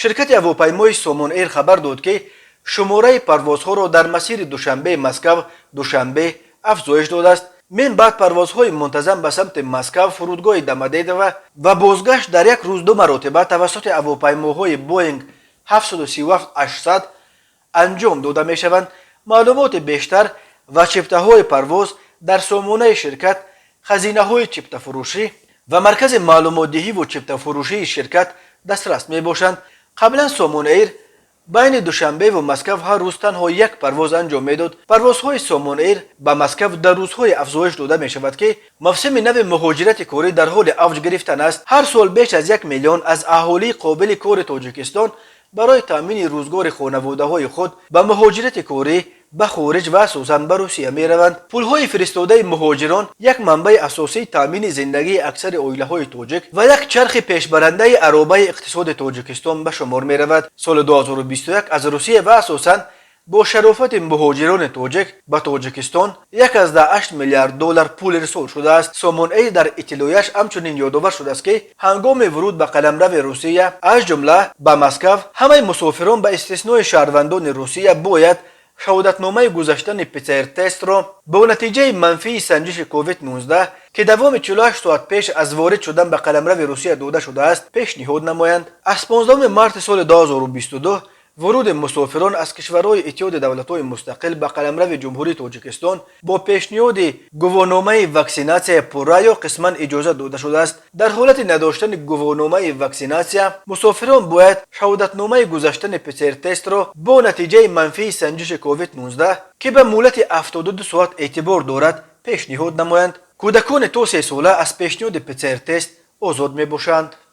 شرکت هواپیمای سومون ایر خبر داد که شماره پروازها را در مسیر دوشنبه مسکو دوشنبه افزایش داده است. من بعد پروازهای منتظم به سمت مسکو، فرودگاه دمدیدو و بازگشت در یک روز 2 مرتبه توسط هواپیماهای بوینگ 737-800 انجام داده می شوند. معلومات بیشتر و چپته های پرواز در سامانه شرکت، خزینه های چپته فروشی و مرکز معلومات دهی و چپته فروشی شرکت دسترس می باشند. قبلا سامون ایر بین دوشنبه و مسکو هر روز تنها یک پرواز انجام میداد. پروازهای سامون ایر به مسکو در روزهای افزایش داده می شود که موسم نو مهاجرت کاری در حال اوج گرفتن است. هر سال بیش از 1 میلیون از اهالی قابل کار تاجیکستان برای تامین روزگار خانواده های خود به مهاجرت کاری به خارج و اساساً به روسیه می روند. پولهای فرستاده مهاجران یک منبع اساسی تامین زندگی اکثر عائله های تاجیک و یک چرخ پیشبرنده عرابه اقتصاد تاجیکستان به شمار می رود. سال 2021 از روسیه و اساساً با شرافت مهاجران تاجیک به تاجیکستان 1.8 میلیارد دلار پول ارسال شده است. سامون ایر در اطلاعیش همچنین یادآور شده است که هنگام ورود به قلمرو روسیه از جمله به مسکو همه مسافران به استثنای شهروندان روسیه باید شهادتنامه گذشتن پتر تست را با نتیجه منفی سنجش کووید 19 که دوام 48 ساعت پیش از وارد شدن به قلمرو روسیه داده شده است پیشنهاد نمایند. از 15 مارس سال 2022 ورود مسافران از کشورهای اتحاد دولت‌های مستقل به قلمرو جمهوری تاجیکستان با پیشنهاد گواهینامه واکسیناسیون پورا یا قسما اجازه داده شده است. در حالت نداشتن گواهینامه واکسیناسیون مسافران باید شهادتنامه گذشتن پتر تست را با نتیجه منفی سنجش کووید 19 که به مهلت 72 ساعت اعتبار دارد پیشنهاد نمایند. کودکان تا 3 ساله از پیشنهاد پتر تست آزاد می باشند.